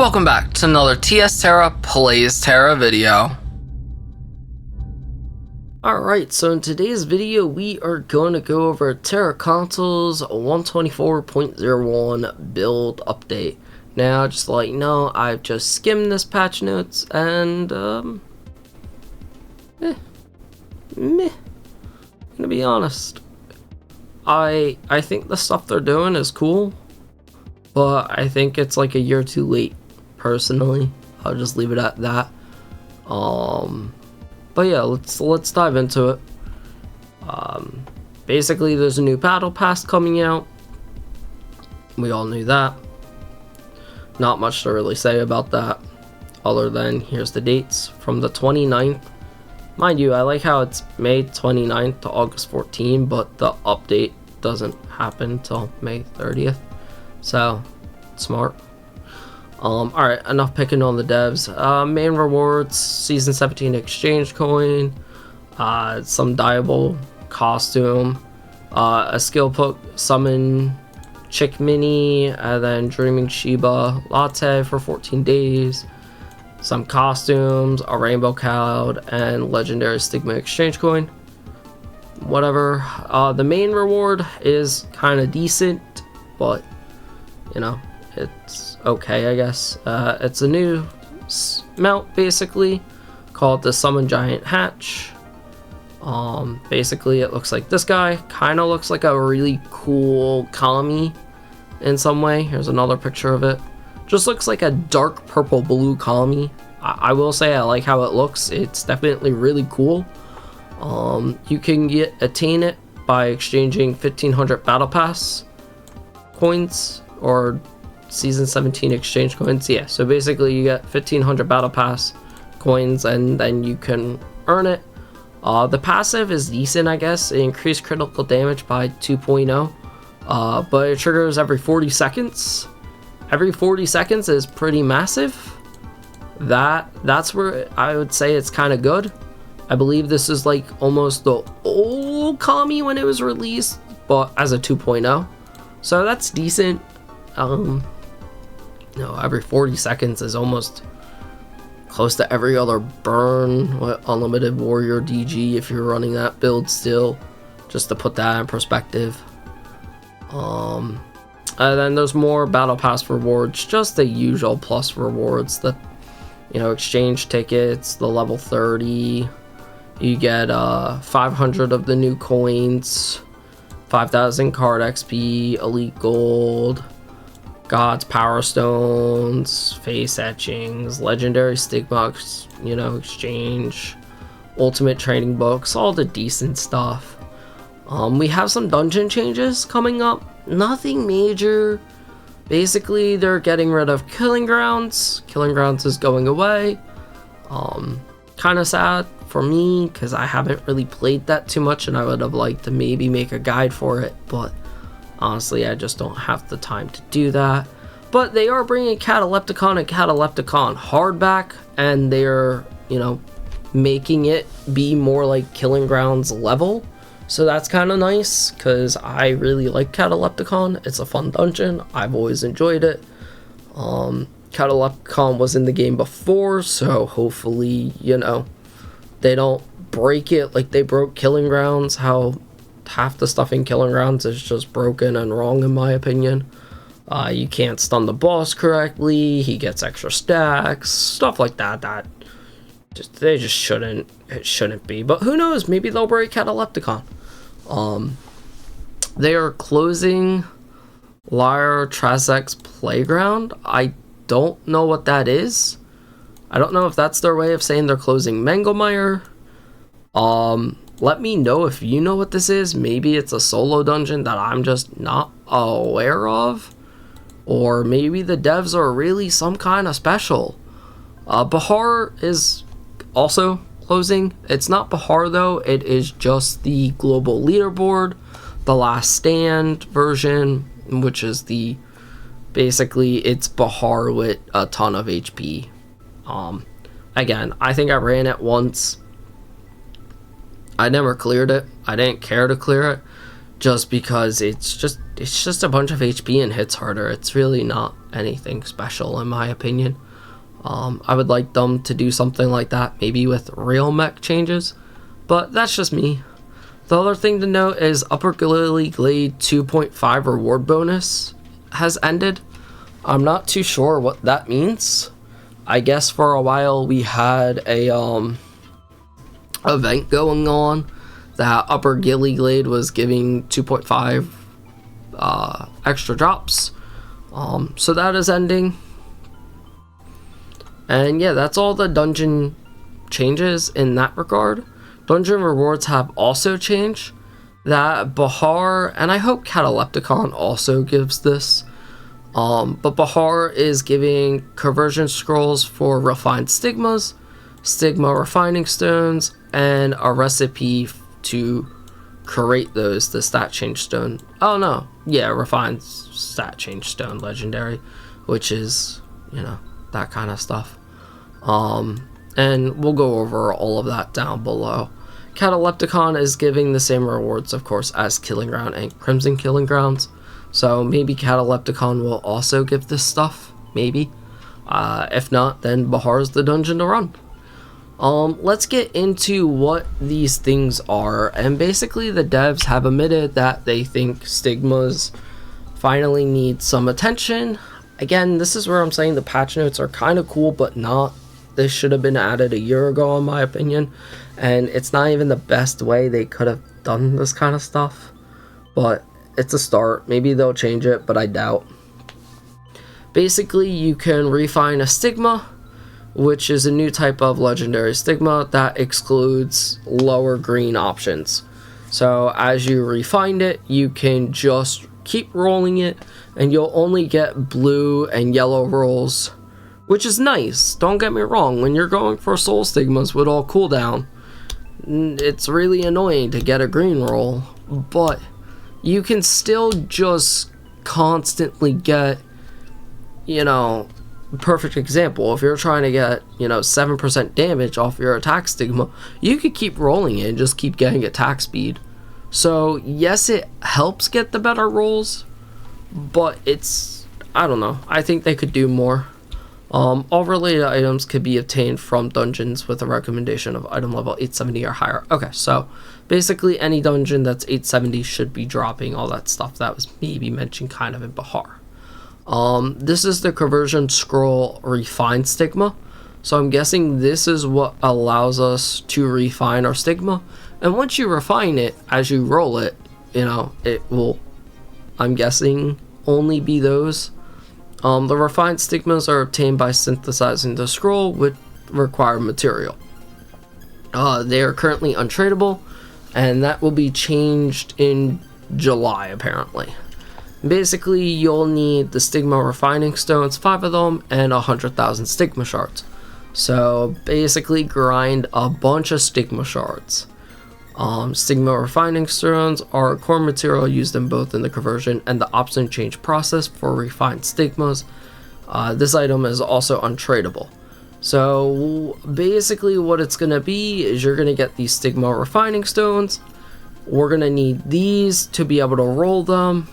Welcome back to another TSTerra Plays Terra video. Alright, so in today's video we are going to go over Tera Console's 124.01 build update. Now, just to let you know, I've just skimmed this patch notes and, meh. I'm gonna be honest. I think the stuff they're doing is cool, but I think it's like a year too late, personally. I'll just leave it at that. But yeah, let's dive into it. Basically, there's a new battle pass coming out. We all knew that. Not much to really say about that, other than here's the dates from the 29th. Mind you, I like how it's May 29th to August 14th, but the update doesn't happen till May 30th. So, smart. Alright, enough picking on the devs. Main rewards, Season 17 exchange coin, some dyeable costume, a skill book, summon Chick Mini, and then Dreaming Shiba Latte for 14 days, some costumes, a rainbow cloud, and legendary Stigma exchange coin. Whatever. The main reward is kind of decent, but you know, it's okay, I guess. It's a new mount, basically, called the Summon Giant Hatch. Basically, it looks like this guy. Kind of looks like a really cool Kami in some way. Here's another picture of it. Just looks like a dark purple blue Kami. I will say I like how it looks. It's definitely really cool. You can attain it by exchanging 1500 battle pass coins or Season 17 exchange coins. Yeah, so basically you get 1500 battle pass coins and then you can earn it. The passive is decent, I guess. It increased critical damage by 2.0, but it triggers every 40 seconds. Every 40 seconds is pretty massive. That's where I would say it's kind of good. I believe this is like almost the old Kami when it was released, but as a 2.0. So that's decent. Every 40 seconds is almost close to every other burn unlimited warrior DG if you're running that build still, just to put that in perspective. And then there's more battle pass rewards, just the usual plus rewards, the exchange tickets, the level 30, you get 500 of the new coins, 5,000 card XP, elite gold, God's Power Stones, face etchings, legendary Stigma, exchange, ultimate training books, all the decent stuff. We have some dungeon changes coming up. Nothing major. Basically, they're getting rid of Killing Grounds. Killing Grounds is going away. Kind of sad for me, because I haven't really played that too much, and I would have liked to maybe make a guide for it, but honestly, I just don't have the time to do that. But they are bringing Catalepticon and Catalepticon Hard back, and they're, making it be more like Killing Grounds level. So that's kind of nice, because I really like Catalepticon. It's a fun dungeon. I've always enjoyed it. Catalepticon was in the game before, so hopefully, they don't break it like they broke Killing Grounds, how half the stuff in Killing Grounds is just broken and wrong, in my opinion. You can't stun the boss correctly, he gets extra stacks, stuff like that. It shouldn't be. But who knows, maybe they'll break Catalepticon. They are closing Lyre Trazek's Playground. I don't know what that is. I don't know if that's their way of saying they're closing Mangelmeier. Let me know if you know what this is. Maybe it's a solo dungeon that I'm just not aware of. Or maybe the devs are really some kind of special. Bahar is also closing. It's not Bahar though. It is just the global leaderboard. The Last Stand version, which is basically it's Bahar with a ton of HP. Again, I think I ran it once. I never cleared it. I didn't care to clear it just because it's just a bunch of HP and hits harder. It's really not anything special in my opinion. I would like them to do something like that, maybe with real mech changes, but that's just me. The other thing to note is Upper Gilly Glade 2.5 reward bonus has ended. I'm not too sure what that means. I guess for a while we had a event going on that Upper Gilly Glade was giving 2.5 extra drops. So that is ending. And yeah, that's all the dungeon changes in that regard. Dungeon rewards have also changed. That Bahar, and I hope Catalepticon also gives this. But Bahar is giving conversion scrolls for refined stigmas, stigma refining stones, and a recipe to create those, the stat change stone. Oh no, yeah, refined stat change stone legendary, which is, you know, that kind of stuff. And we'll go over all of that down below. Catalepticon is giving the same rewards, of course, as Killing Ground and Crimson Killing Grounds. So maybe Catalepticon will also give this stuff, maybe. If not, then Bahar's the dungeon to run. Let's get into what these things are. And basically the devs have admitted that they think stigmas finally need some attention. Again, this is where I'm saying the patch notes are kind of cool, but not. This should have been added a year ago, in my opinion. And it's not even the best way they could have done this kind of stuff. But it's a start. Maybe they'll change it, but I doubt. Basically, you can refine a stigma, which is a new type of legendary stigma that excludes lower green options. So as you refine it, you can just keep rolling it, and you'll only get blue and yellow rolls, which is nice. Don't get me wrong, when you're going for soul stigmas with all cooldown, it's really annoying to get a green roll, but you can still just constantly get, you know, perfect example, if you're trying to get, you know, 7% damage off your attack stigma, you could keep rolling it and just keep getting attack speed. So yes, it helps get the better rolls, but it's, I don't know, I think they could do more. All related items could be obtained from dungeons with a recommendation of item level 870 or higher. Okay, so basically any dungeon that's 870 should be dropping all that stuff that was maybe mentioned kind of in Bahar. This is the conversion scroll refined stigma. So I'm guessing this is what allows us to refine our stigma. And once you refine it, as you roll it, you know, it will, I'm guessing, only be those. The refined stigmas are obtained by synthesizing the scroll with required material. They are currently untradeable, and that will be changed in July, apparently. Basically, you'll need the Stigma Refining Stones, 5 of them, and 100,000 Stigma Shards. So, basically, grind a bunch of Stigma Shards. Stigma Refining Stones are a core material used in both in the conversion and the option change process for refined stigmas. This item is also untradeable. So basically what it's going to be is you're going to get these Stigma Refining Stones. We're going to need these to be able to roll them.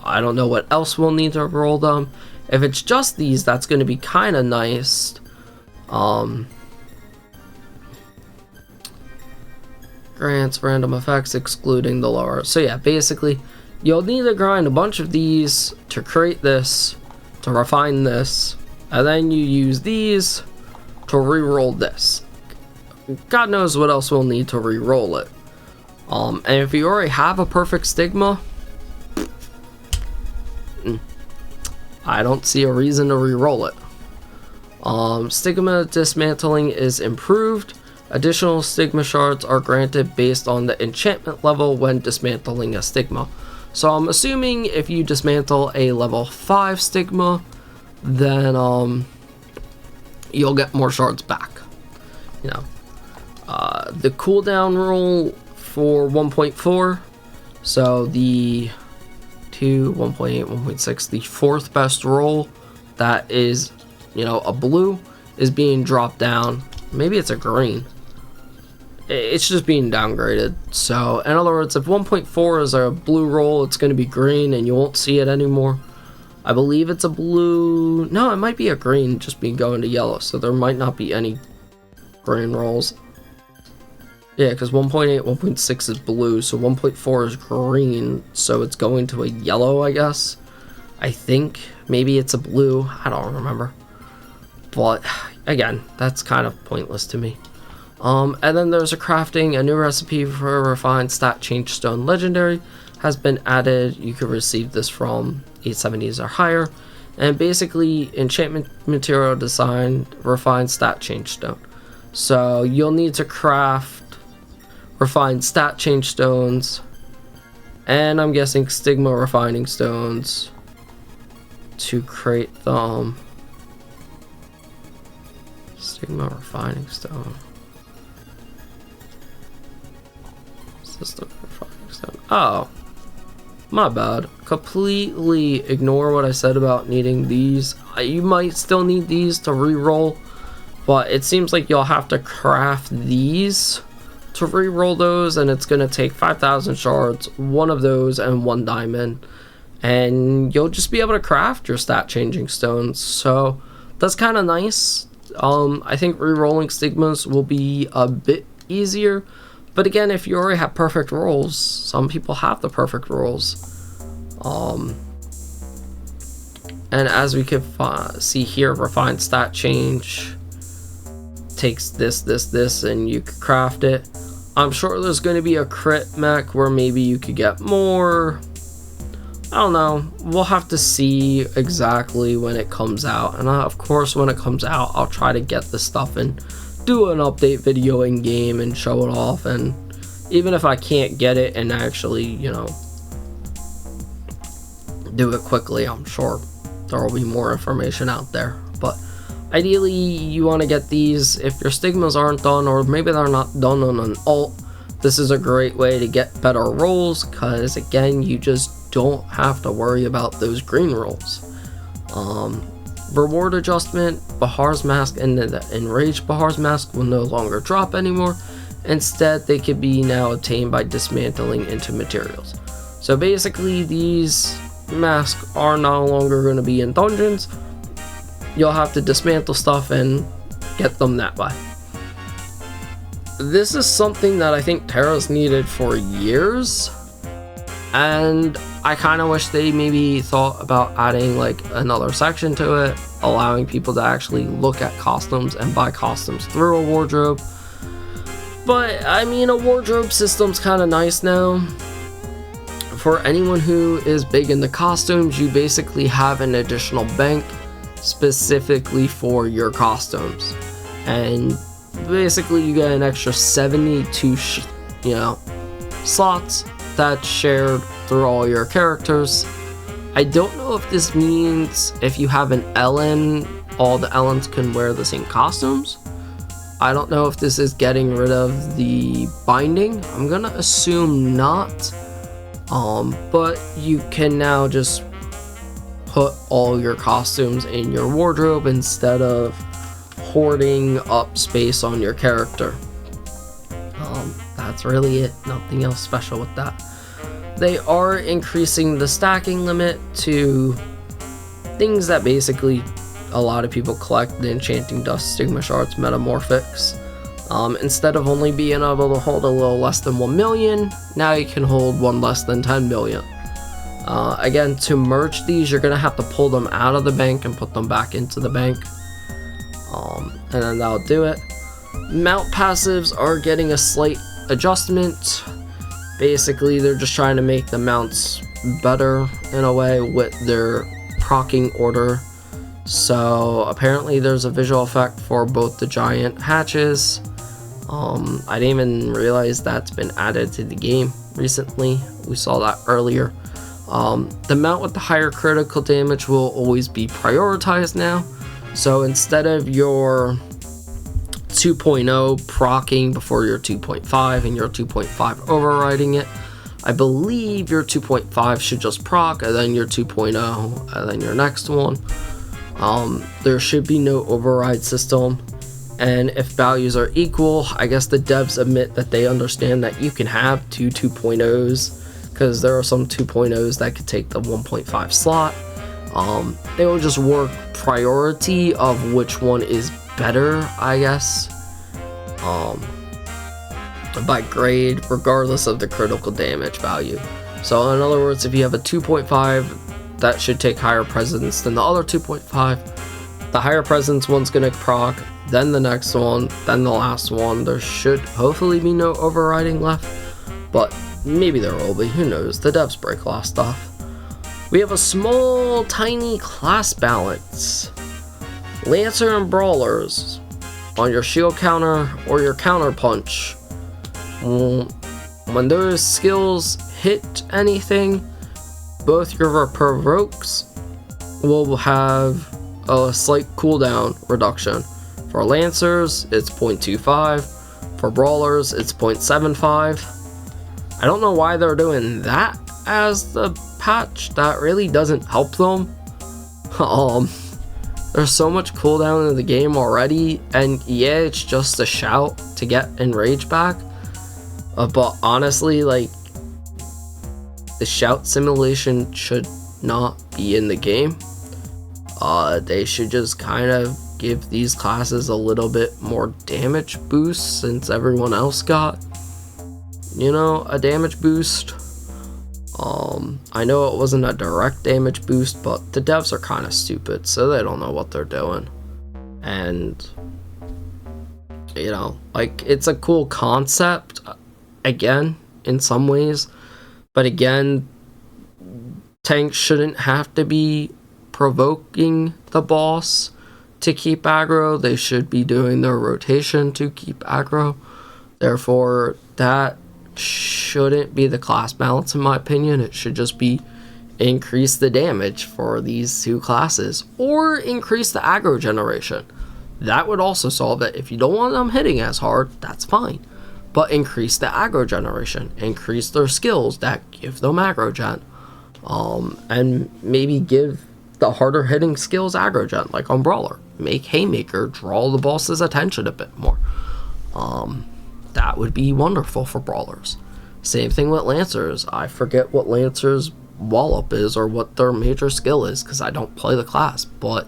I don't know what else we'll need to roll them. If it's just these, that's going to be kind of nice. Grants random effects excluding the lower. So yeah, basically you'll need to grind a bunch of these to create this, to refine this, and then you use these to re-roll this. God knows what else we'll need to re-roll it. And if you already have a perfect stigma, I don't see a reason to re-roll it. Stigma dismantling is improved. Additional Stigma Shards are granted based on the enchantment level when dismantling a Stigma. So I'm assuming if you dismantle a level 5 Stigma, then you'll get more shards back. You know, the cooldown rule for 1.4, so the 2, 1.8, 1.6, the fourth best roll that is, you know, a blue, is being dropped down. Maybe it's a green. it's just being downgraded. So in other words, if 1.4 is a blue roll, it's going to be green and you won't see it anymore. I believe it's a blue, no, it might be a green, just being going to yellow, so there might not be any green rolls. Yeah, because 1.8, 1.6 is blue, so 1.4 is green, so it's going to a yellow, I guess. I think maybe it's a blue, I don't remember. But again, that's kind of pointless to me. And then there's a crafting. A new recipe for a refined stat change stone legendary has been added. You can receive this from 870s or higher. And basically, enchantment material design, refined stat change stone. So you'll need to craft refined stat change stones, and I'm guessing Stigma refining stones to create them. Stigma refining stone. System refining stone. Oh, my bad. Completely ignore what I said about needing these. You might still need these to re-roll, but it seems like you'll have to craft these to re-roll those, and it's going to take 5,000 shards, one of those, and 1 diamond, and you'll just be able to craft your stat changing stones. So that's kind of nice. I think re-rolling Stigmas will be a bit easier, but again, if you already have perfect rolls, some people have the perfect rolls. And as we can see here, refined stat change takes this, and you could craft it. I'm sure there's going to be a crit mech where maybe you could get more. I don't know. We'll have to see exactly when it comes out. And of course, when it comes out, I'll try to get the stuff and do an update video in game and show it off. And even if I can't get it and actually, you know, do it quickly, I'm sure there will be more information out there. But ideally, you want to get these if your Stigmas aren't done, or maybe they're not done on an alt. This is a great way to get better rolls, because again, you just don't have to worry about those green rolls. Reward adjustment, Bahar's Mask and the Enraged Bahar's Mask will no longer drop anymore. Instead, they can be now obtained by dismantling into materials. So basically, these masks are no longer going to be in dungeons. You'll have to dismantle stuff and get them that way. This is something that I think Tera's needed for years, and I kind of wish they maybe thought about adding like another section to it, allowing people to actually look at costumes and buy costumes through a wardrobe. But I mean, a wardrobe system's kind of nice now. For anyone who is big into costumes, you basically have an additional bank specifically for your costumes, and basically you get an extra 72 slots that's shared through all your characters. I don't know if this means if you have an Ellen, all the Ellens can wear the same costumes. I don't know if this is getting rid of the binding. I'm gonna assume not, but you can now just put all your costumes in your wardrobe instead of hoarding up space on your character. That's really it. Nothing else special with that. They are increasing the stacking limit to things that basically a lot of people collect: the Enchanting Dust, Stigma Shards, Metamorphics. Instead of only being able to hold a little less than 1 million, now you can hold one less than 10 million. Again, to merge these, you're going to have to pull them out of the bank and put them back into the bank. And then that'll do it. Mount passives are getting a slight adjustment. Basically, they're just trying to make the mounts better in a way with their proccing order. So apparently there's a visual effect for both the giant hatches. I didn't even realize that's been added to the game recently. We saw that earlier. The mount with the higher critical damage will always be prioritized now. So instead of your 2.0 proccing before your 2.5 and your 2.5 overriding it, I believe your 2.5 should just proc, and then your 2.0, and then your next one. There should be no override system. And if values are equal, I guess the devs admit that they understand that you can have two 2.0s, because there are some 2.0s that could take the 1.5 slot. They will just work priority of which one is better, I guess, by grade, regardless of the critical damage value. So in other words, if you have a 2.5, that should take higher presence than the other 2.5. The higher presence one's gonna proc, then the next one, then the last one. There should hopefully be no overriding left, but maybe there will be, who knows, the devs break a lot of stuff. We have a small, tiny class balance. Lancer and Brawlers on your shield counter or your counter punch. When those skills hit anything, both your provokes will have a slight cooldown reduction. For Lancers, it's 0.25. For Brawlers, it's 0.75. I don't know why they're doing that as the patch. That really doesn't help them. There's so much cooldown in the game already, and yeah, it's just a shout to get Enrage back. But honestly, like, the shout simulation should not be in the game. They should just kind of give these classes a little bit more damage boost, since everyone else got, you know, a damage boost. I know it wasn't a direct damage boost, but the devs are kind of stupid, so they don't know what they're doing. And, you know, like, it's a cool concept, again, in some ways, but again, tanks shouldn't have to be provoking the boss to keep aggro. They should be doing their rotation to keep aggro. Therefore, that shouldn't be the class balance, in my opinion. It should just be increase the damage for these two classes, or increase the aggro generation. That would also solve it. If you don't want them hitting as hard, that's fine, but increase the aggro generation, increase their skills that give them aggro gen, and maybe give the harder hitting skills aggro gen, like on Brawler. Make Haymaker draw the boss's attention a bit more. That would be wonderful for Brawlers. Same thing with Lancers. I forget what Lancer's wallop is or what their major skill is, because I don't play the class, but,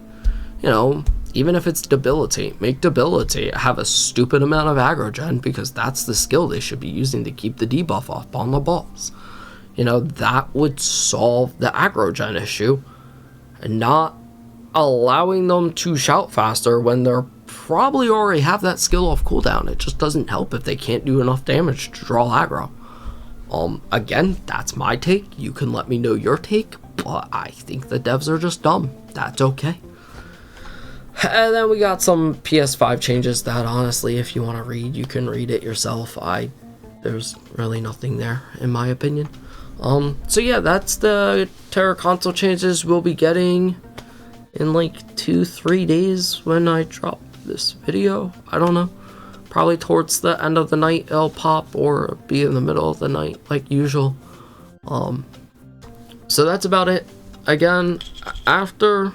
you know, even if it's Debilitate, make Debilitate have a stupid amount of aggro gen, because that's the skill they should be using to keep the debuff up on the boss. You know, that would solve the aggro gen issue, and not allowing them to shout faster when they're probably already have that skill off cooldown. It just doesn't help if they can't do enough damage to draw aggro. Again, that's my take. You can let me know your take, but I think the devs are just dumb. That's okay. And then we got some PS5 changes that, honestly, if you want to read, you can read it yourself. There's really nothing there, in my opinion. So yeah, that's the Tera Console changes we'll be getting in like 2-3 days when I drop this video. I don't know, probably towards the end of the night it'll pop, or be in the middle of the night like usual. So that's about it. Again, after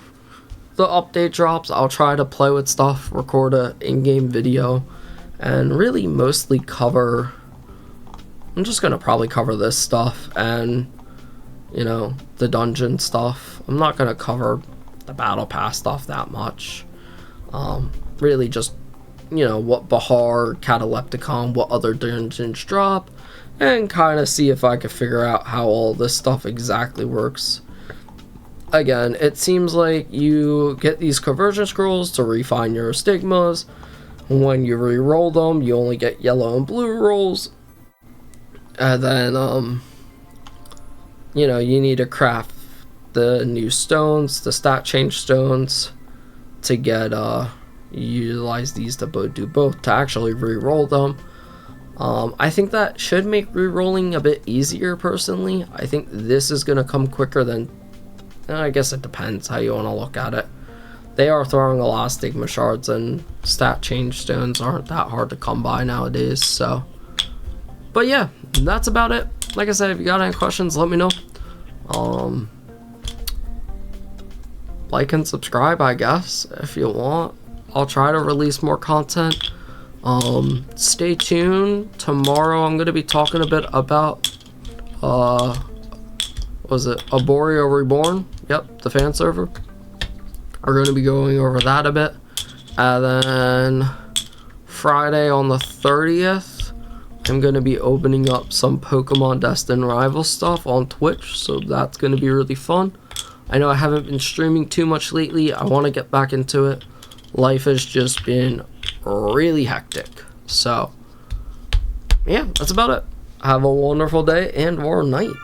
the update drops, I'll try to play with stuff, record a in-game video, and really mostly cover, I'm just gonna probably cover this stuff and, you know, the dungeon stuff. I'm not gonna cover the battle pass stuff that much. Really just, you know, what Bahar, Catalepticon, what other dungeons drop, and kind of see if I could figure out how all this stuff exactly works. Again, it seems like you get these conversion scrolls to refine your stigmas. When you re-roll them, you only get yellow and blue rolls. And then, you know, you need to craft the new stones, the stat change stones, to get, utilize these to do both, to actually re-roll them. I think that should make re-rolling a bit easier, personally. I think this is going to come quicker than, I guess it depends how you want to look at it. They are throwing a lot of Stigma shards, and stat change stones aren't that hard to come by nowadays, so. But yeah, that's about it. Like I said, if you got any questions, let me know. Like and subscribe, I guess, if you want. I'll try to release more content. Stay tuned. Tomorrow I'm going to be talking a bit about, what was it? Arborio Reborn? Yep, the fan server. We're going to be going over that a bit. And then Friday on the 30th, I'm going to be opening up some Pokemon Destined Rival stuff on Twitch, so that's going to be really fun. I know I haven't been streaming too much lately. I want to get back into it. Life has just been really hectic. So, yeah, that's about it. Have a wonderful day and or night.